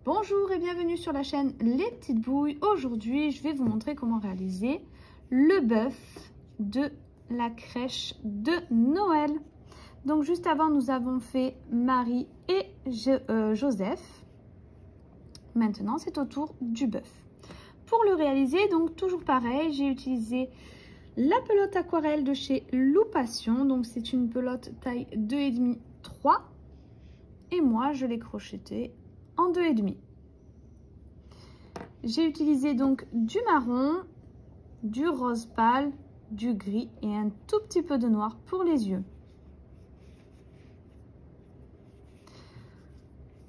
Bonjour et bienvenue sur la chaîne Les Petites Bouilles. Aujourd'hui, je vais vous montrer comment réaliser le bœuf de la crèche de Noël. Donc juste avant, nous avons fait Marie et Joseph. Maintenant, c'est au tour du bœuf. Pour le réaliser, donc toujours pareil, j'ai utilisé la pelote aquarelle de chez Loupation. Donc c'est une pelote taille 2,5-3 et moi je l'ai crochetée en 2,5. J'ai utilisé donc du marron, du rose pâle, du gris et un tout petit peu de noir pour les yeux.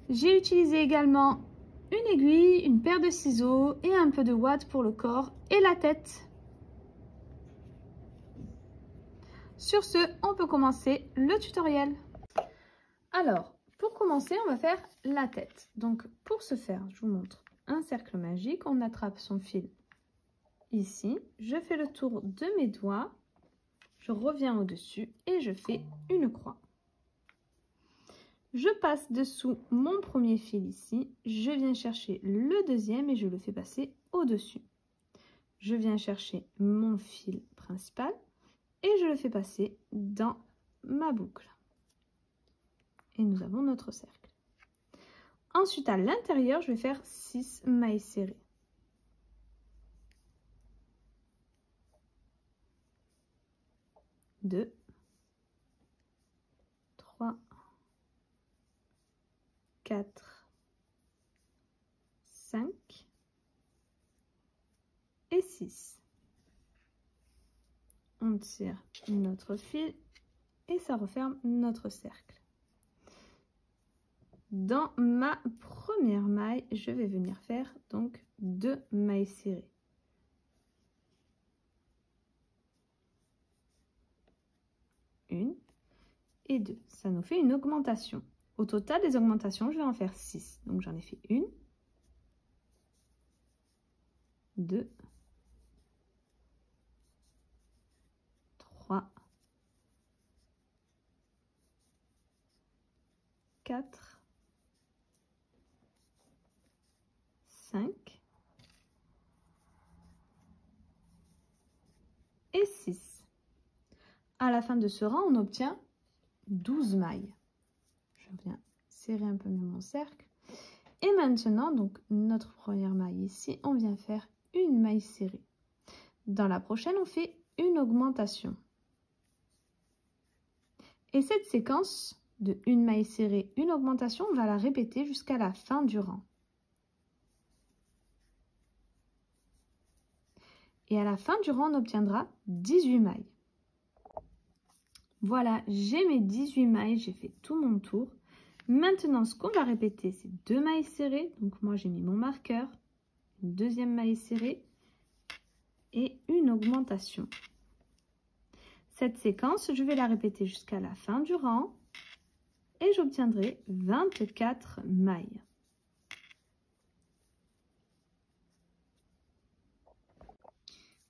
J'ai utilisé également une aiguille, une paire de ciseaux et un peu de ouate pour le corps et la tête. Sur ce, on peut commencer le tutoriel. Alors, pour commencer, on va faire la tête. Donc, pour ce faire, je vous montre un cercle magique. On attrape son fil ici. Je fais le tour de mes doigts. Je reviens au-dessus et je fais une croix. Je passe dessous mon premier fil ici. Je viens chercher le deuxième et je le fais passer au-dessus. Je viens chercher mon fil principal et je le fais passer dans ma boucle. Et nous avons notre cercle. Ensuite, à l'intérieur, je vais faire 6 mailles serrées. Deux, 3, 4, 5 et 6. On tire notre fil et ça referme notre cercle. Dans ma première maille, je vais venir faire donc 2 mailles serrées. Une et 2. Ça nous fait une augmentation. Au total des augmentations, je vais en faire 6. Donc j'en ai fait 1, 2, 3, 4, 5 et 6. À la fin de ce rang, on obtient 12 mailles. Je viens serrer un peu mieux mon cercle. Et maintenant, donc notre première maille ici, on vient faire une maille serrée. Dans la prochaine, on fait une augmentation. Et cette séquence de une maille serrée, une augmentation, on va la répéter jusqu'à la fin du rang. Et à la fin du rang, on obtiendra 18 mailles. Voilà, j'ai mes 18 mailles, j'ai fait tout mon tour. Maintenant, ce qu'on va répéter, c'est 2 mailles serrées. Donc moi, j'ai mis mon marqueur, une deuxième maille serrée et une augmentation. Cette séquence, je vais la répéter jusqu'à la fin du rang et j'obtiendrai 24 mailles.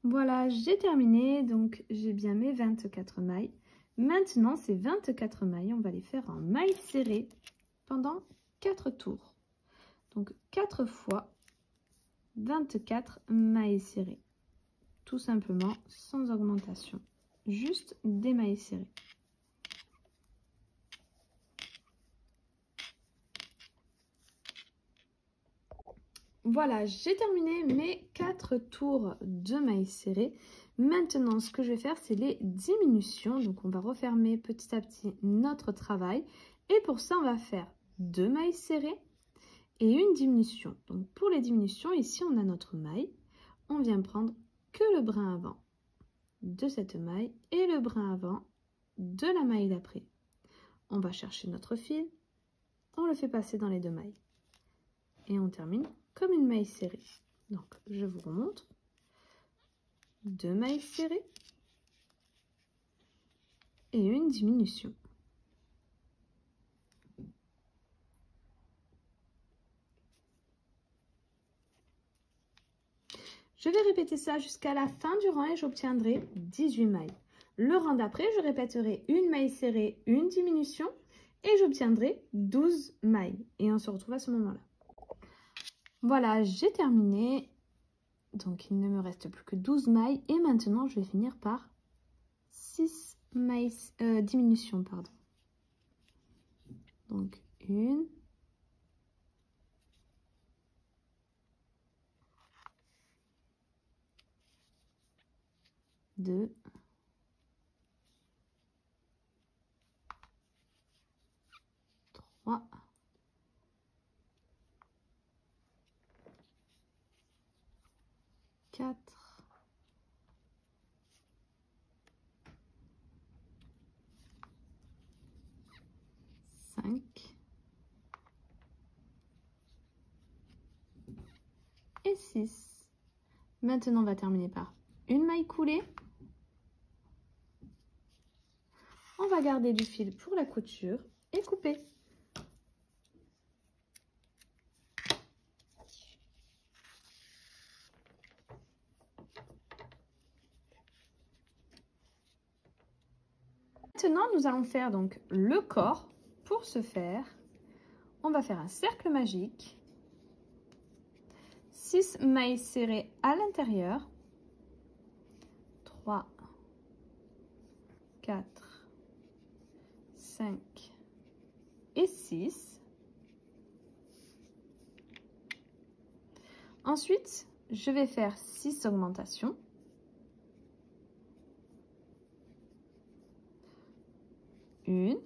Voilà, j'ai terminé, donc j'ai bien mes 24 mailles. Maintenant, ces 24 mailles, on va les faire en mailles serrées pendant 4 tours. Donc 4 fois 24 mailles serrées. Tout simplement, sans augmentation. Juste des mailles serrées. Voilà, j'ai terminé mes 4 tours de mailles serrées. Maintenant, ce que je vais faire, c'est les diminutions. Donc, on va refermer petit à petit notre travail. Et pour ça, on va faire 2 mailles serrées et une diminution. Donc, pour les diminutions, ici, on a notre maille. On vient prendre que le brin avant de cette maille et le brin avant de la maille d'après. On va chercher notre fil. On le fait passer dans les 2 mailles. Et on termine comme une maille serrée. Donc, je vous remontre. 2 mailles serrées et une diminution. Je vais répéter ça jusqu'à la fin du rang et j'obtiendrai 18 mailles. Le rang d'après, je répéterai une maille serrée, une diminution et j'obtiendrai 12 mailles. Et on se retrouve à ce moment-là. Voilà, j'ai terminé. Donc, il ne me reste plus que 12 mailles. Et maintenant, je vais finir par 6 mailles, diminutions, pardon. Donc, 1, 2, 3, 4, 5 et 6. Maintenant, on va terminer par une maille coulée. On va garder du fil pour la couture et couper. Maintenant, nous allons faire donc le corps. Pour ce faire, on va faire un cercle magique. 6 mailles serrées à l'intérieur. 3, 4, 5 et 6. Ensuite, je vais faire 6 augmentations. Une.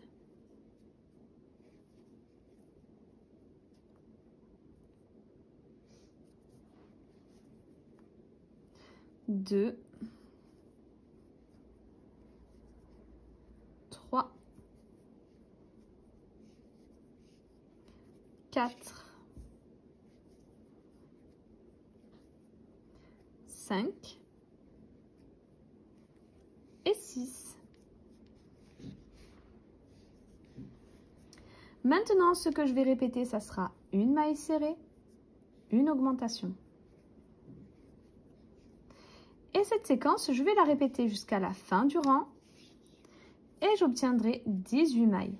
Deux. 3. 4. 5 et 6. Maintenant, ce que je vais répéter, ça sera une maille serrée, une augmentation. Et cette séquence, je vais la répéter jusqu'à la fin du rang et j'obtiendrai 18 mailles.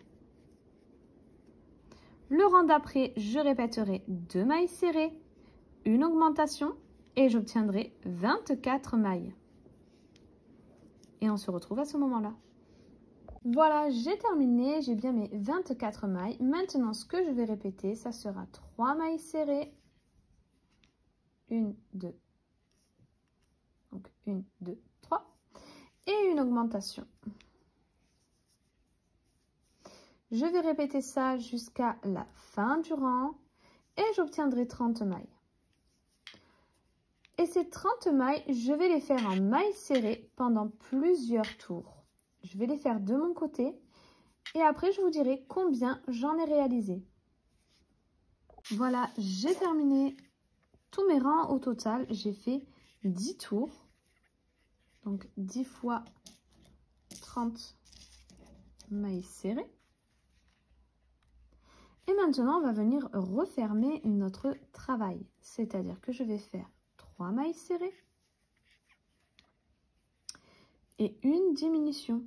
Le rang d'après, je répéterai 2 mailles serrées, une augmentation et j'obtiendrai 24 mailles. Et on se retrouve à ce moment-là. Voilà, j'ai terminé, j'ai bien mes 24 mailles. Maintenant, ce que je vais répéter, ça sera 3 mailles serrées. 1, 2. Donc 1, 2, 3. Et une augmentation. Je vais répéter ça jusqu'à la fin du rang et j'obtiendrai 30 mailles. Et ces 30 mailles, je vais les faire en mailles serrées pendant plusieurs tours. Je vais les faire de mon côté et après je vous dirai combien j'en ai réalisé. Voilà, j'ai terminé tous mes rangs au total. J'ai fait 10 tours. Donc 10 fois 30 mailles serrées. Et maintenant, on va venir refermer notre travail. C'est-à-dire que je vais faire 3 mailles serrées et une diminution.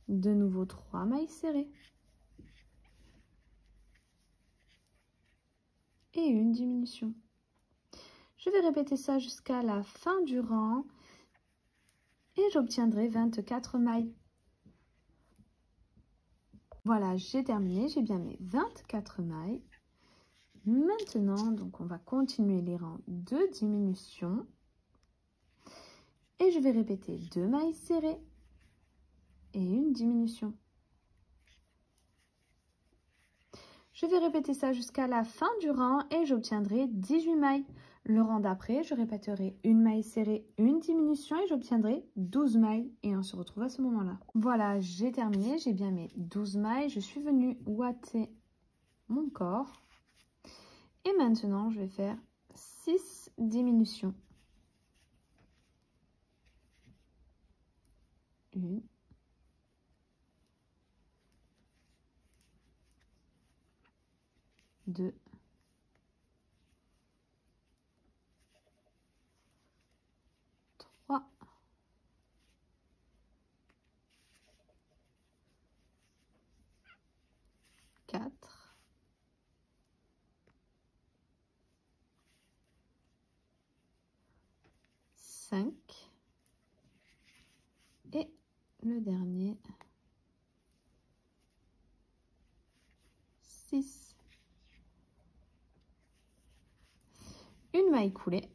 De nouveau 3 mailles serrées et une diminution. Je vais répéter ça jusqu'à la fin du rang et j'obtiendrai 24 mailles. Voilà, j'ai terminé, j'ai bien mes 24 mailles. Maintenant, donc on va continuer les rangs de diminution et je vais répéter 2 mailles serrées et une diminution. Je vais répéter ça jusqu'à la fin du rang et j'obtiendrai 18 mailles. Le rang d'après, je répéterai une maille serrée, une diminution et j'obtiendrai 12 mailles. Et on se retrouve à ce moment-là. Voilà, j'ai terminé, j'ai bien mes 12 mailles. Je suis venue ouater mon corps. Et maintenant, je vais faire 6 diminutions. 1, 2, 3, 4, 5 et le dernier 6. Une maille coulée.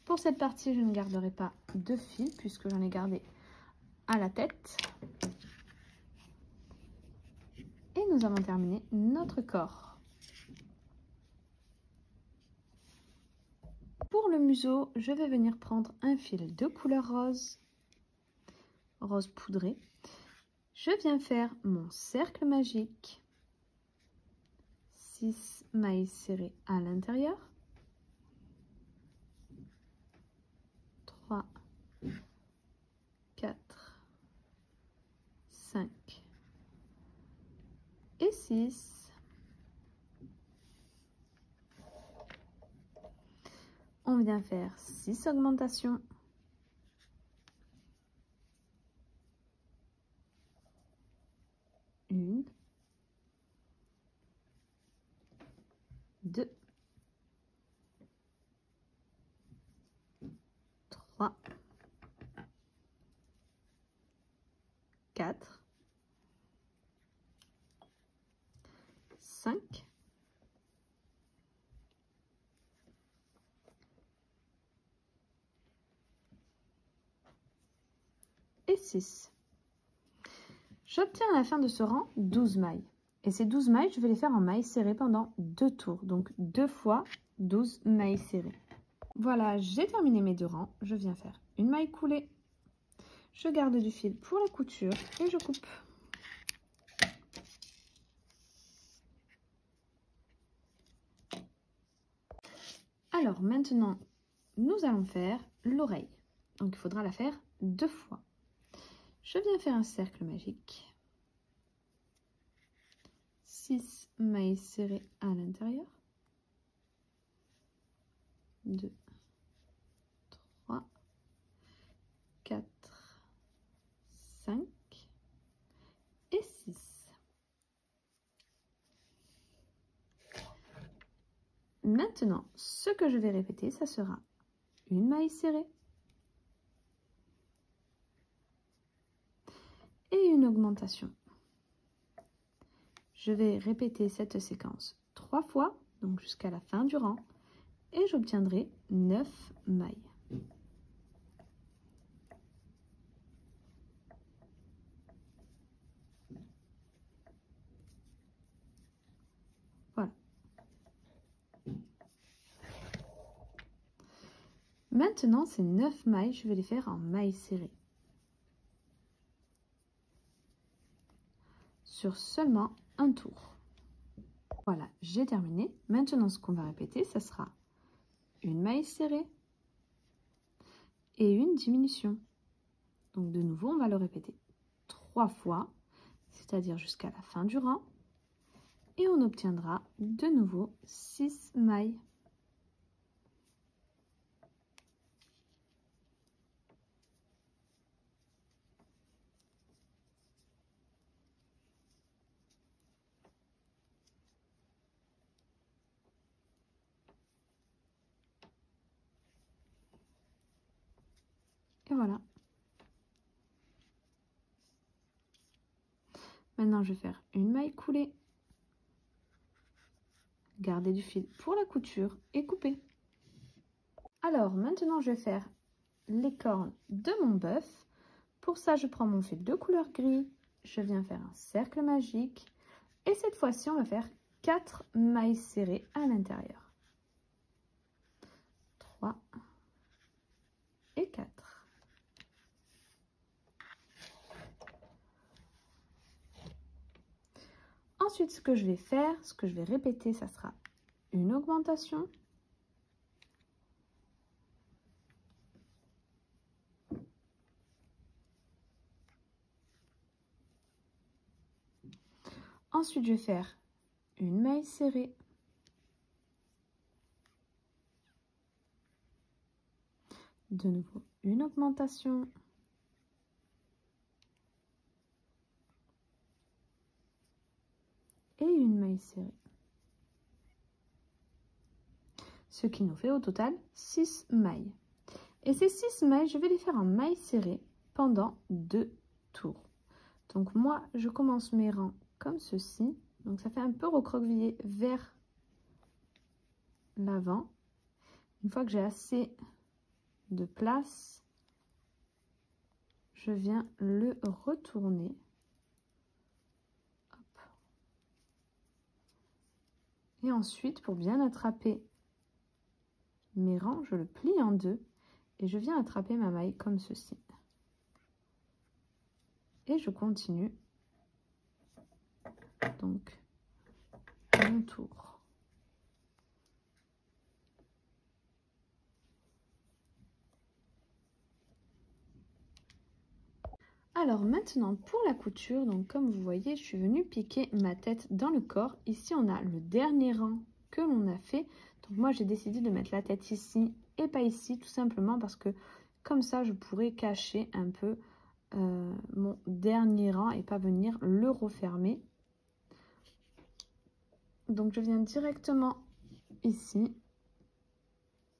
Pour cette partie, je ne garderai pas de fil puisque j'en ai gardé à la tête. Et nous avons terminé notre corps. Pour le museau, je vais venir prendre un fil de couleur rose, rose poudré. Je viens faire mon cercle magique, 6 mailles serrées à l'intérieur, 3, 4, 5 et 6. On vient faire 6 augmentations. 1, 2, 3, 4, 5 et 6. J'obtiens à la fin de ce rang 12 mailles. Et ces 12 mailles, je vais les faire en mailles serrées pendant 2 tours. Donc 2 fois 12 mailles serrées. Voilà, j'ai terminé mes 2 rangs. Je viens faire une maille coulée. Je garde du fil pour la couture et je coupe. Alors maintenant, nous allons faire l'oreille. Donc il faudra la faire 2 fois. Je viens faire un cercle magique. 6 mailles serrées à l'intérieur. 2, 3, 4, 5 et 6. Maintenant, ce que je vais répéter, ça sera une maille serrée et une augmentation. Je vais répéter cette séquence 3 fois, donc jusqu'à la fin du rang, et j'obtiendrai 9 mailles. Voilà. Maintenant, ces 9 mailles, je vais les faire en mailles serrées. Sur seulement un tour. Voilà, j'ai terminé. Maintenant, ce qu'on va répéter, ça sera une maille serrée et une diminution. Donc, de nouveau, on va le répéter 3 fois, c'est-à-dire jusqu'à la fin du rang. Et on obtiendra de nouveau 6 mailles. Et voilà. Maintenant, je vais faire une maille coulée, garder du fil pour la couture et couper. Alors, maintenant, je vais faire les cornes de mon bœuf. Pour ça, je prends mon fil de couleur gris, je viens faire un cercle magique et cette fois-ci, on va faire 4 mailles serrées à l'intérieur. 3 et 4. Ensuite, ce que je vais faire, ce que je vais répéter, ça sera une augmentation. Ensuite, je vais faire une maille serrée. De nouveau, une augmentation. et une maille serrée. Ce qui nous fait au total 6 mailles. Et ces 6 mailles, je vais les faire en maille serrée pendant 2 tours. Donc moi, je commence mes rangs comme ceci. Donc ça fait un peu recroquevillé vers l'avant. Une fois que j'ai assez de place, je viens le retourner. Hop. Et ensuite, pour bien attraper mes rangs, je le plie en deux et je viens attraper ma maille comme ceci. Et je continue donc mon tour. Alors maintenant pour la couture, donc comme vous voyez, je suis venue piquer ma tête dans le corps. Ici on a le dernier rang que l'on a fait. Donc moi j'ai décidé de mettre la tête ici et pas ici, tout simplement parce que comme ça je pourrais cacher un peu mon dernier rang et pas venir le refermer. Donc je viens directement ici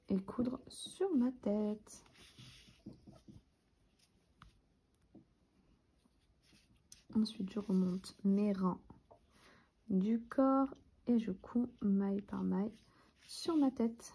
et coudre sur ma tête. Ensuite je remonte mes rangs du corps et je couds maille par maille sur ma tête.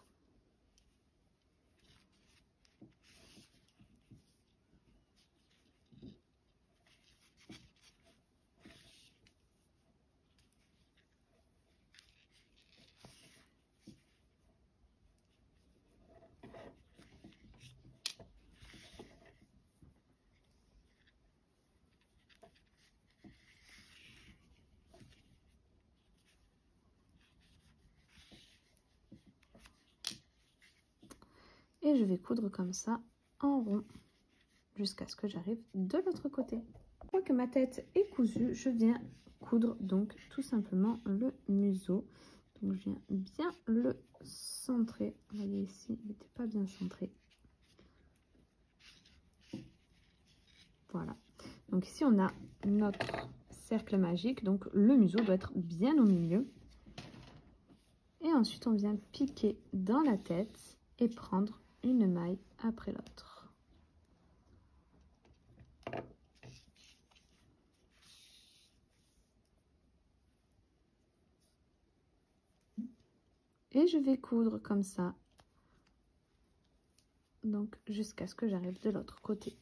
Et je vais coudre comme ça en rond jusqu'à ce que j'arrive de l'autre côté. Une fois que ma tête est cousue, je viens coudre donc tout simplement le museau. Donc je viens bien le centrer. Vous voyez ici, il n'était pas bien centré. Voilà. Donc ici on a notre cercle magique. Donc le museau doit être bien au milieu. Et ensuite on vient piquer dans la tête et prendre une maille après l'autre. Et je vais coudre comme ça, donc jusqu'à ce que j'arrive de l'autre côté.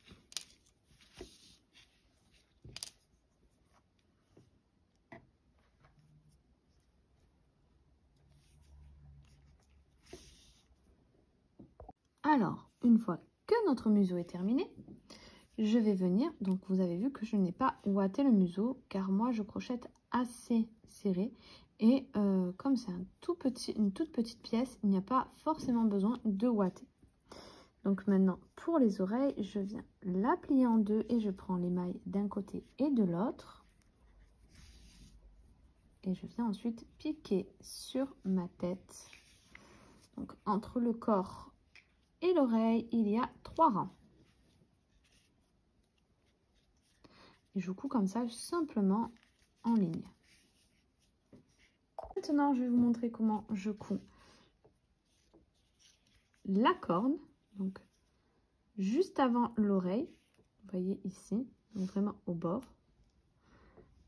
Alors, une fois que notre museau est terminé, je vais venir, donc vous avez vu que je n'ai pas ouaté le museau, car moi je crochette assez serré. Et comme c'est une toute petite pièce, il n'y a pas forcément besoin de ouater. Donc maintenant, pour les oreilles, je viens la plier en deux et je prends les mailles d'un côté et de l'autre. Et je viens ensuite piquer sur ma tête. Donc entre le corps et l'oreille, il y a 3 rangs. Et je couds comme ça, simplement en ligne. Maintenant, je vais vous montrer comment je couds la corne. Donc, juste avant l'oreille, vous voyez ici, donc vraiment au bord.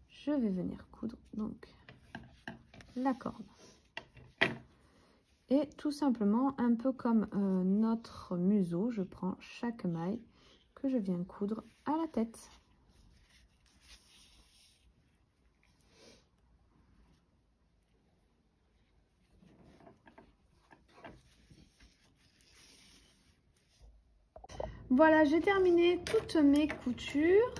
Je vais venir coudre donc la corne. Et tout simplement, un peu comme notre museau, je prends chaque maille que je viens coudre à la tête. Voilà, j'ai terminé toutes mes coutures.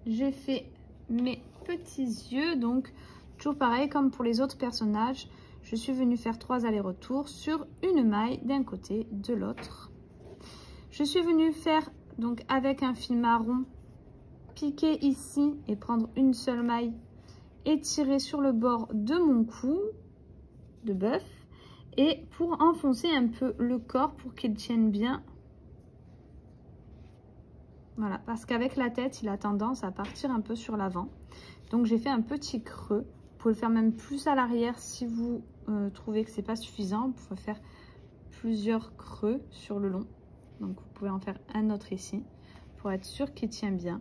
J'ai fait mes petits yeux, donc toujours pareil comme pour les autres personnages. Je suis venue faire 3 allers-retours sur une maille d'un côté, de l'autre. Je suis venue faire donc avec un fil marron, piquer ici et prendre une seule maille et tirer sur le bord de mon cou de bœuf. Et pour enfoncer un peu le corps pour qu'il tienne bien. Voilà, parce qu'avec la tête, il a tendance à partir un peu sur l'avant. Donc j'ai fait un petit creux pouvez le faire même plus à l'arrière si vous trouvez que c'est pas suffisant. Vous pouvez faire plusieurs creux sur le long. Donc vous pouvez en faire un autre ici pour être sûr qu'il tient bien.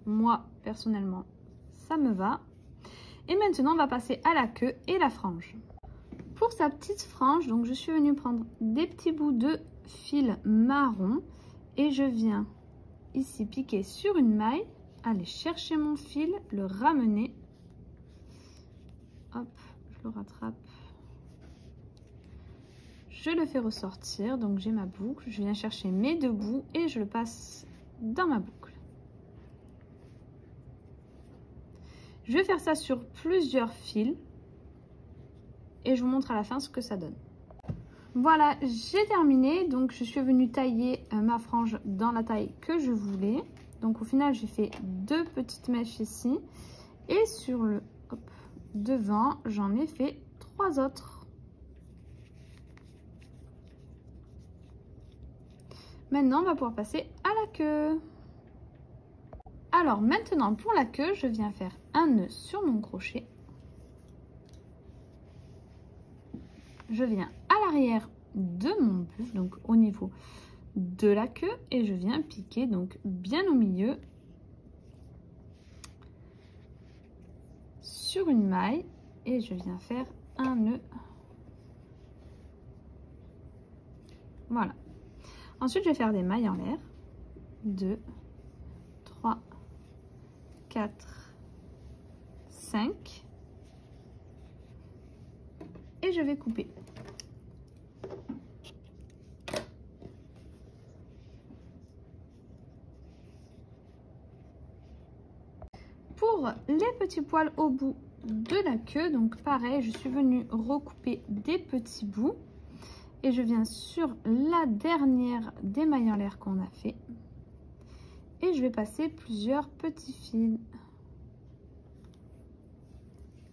Moi personnellement ça me va. Et maintenant on va passer à la queue et la frange. Pour sa petite frange, donc je suis venue prendre des petits bouts de fil marron et je viens ici piquer sur une maille, aller chercher mon fil, le ramener, hop, je le rattrape, je le fais ressortir, donc j'ai ma boucle, je viens chercher mes deux bouts et je le passe dans ma boucle. Je vais faire ça sur plusieurs fils et je vous montre à la fin ce que ça donne. Voilà, j'ai terminé, donc je suis venue tailler ma frange dans la taille que je voulais. Donc au final j'ai fait 2 petites mèches ici et sur le devant j'en ai fait 3 autres. Maintenant on va pouvoir passer à la queue. Alors maintenant pour la queue je viens faire un nœud sur mon crochet. Je viens à l'arrière de mon buffle, donc au niveau de la queue, et je viens piquer donc bien au milieu sur une maille et je viens faire un nœud. Voilà. Ensuite, je vais faire des mailles en l'air. 2, 3, 4, 5. Et je vais couper. Pour les petits poils au bout de la queue, donc pareil, je suis venue recouper des petits bouts et je viens sur la dernière des mailles en l'air qu'on a fait et je vais passer plusieurs petits fils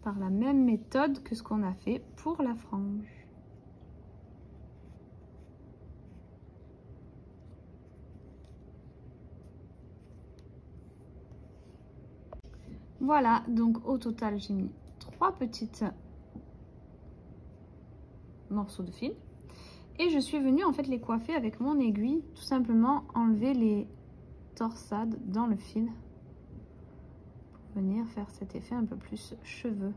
par la même méthode que ce qu'on a fait pour la frange. Voilà, donc au total j'ai mis 3 petites morceaux de fil et je suis venue en fait les coiffer avec mon aiguille, tout simplement enlever les torsades dans le fil pour venir faire cet effet un peu plus cheveux.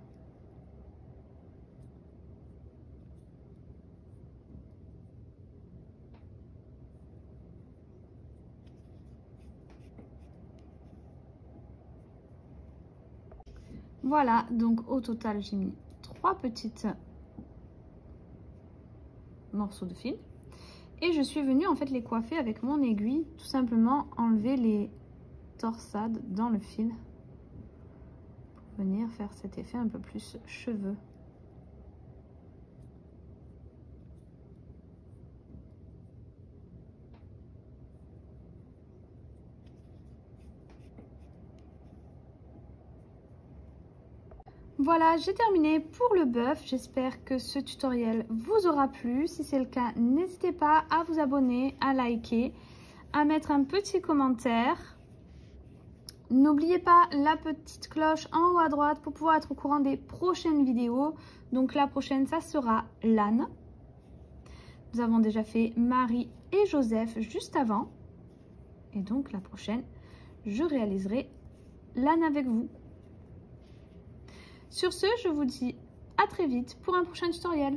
Voilà, donc au total j'ai mis 3 petites morceaux de fil et je suis venue en fait les coiffer avec mon aiguille, tout simplement enlever les torsades dans le fil pour venir faire cet effet un peu plus cheveux. Voilà, j'ai terminé pour le bœuf. J'espère que ce tutoriel vous aura plu. Si c'est le cas, n'hésitez pas à vous abonner, à liker, à mettre un petit commentaire. N'oubliez pas la petite cloche en haut à droite pour pouvoir être au courant des prochaines vidéos. Donc la prochaine, ça sera l'âne. Nous avons déjà fait Marie et Joseph juste avant. Et donc la prochaine, je réaliserai l'âne avec vous. Sur ce, je vous dis à très vite pour un prochain tutoriel.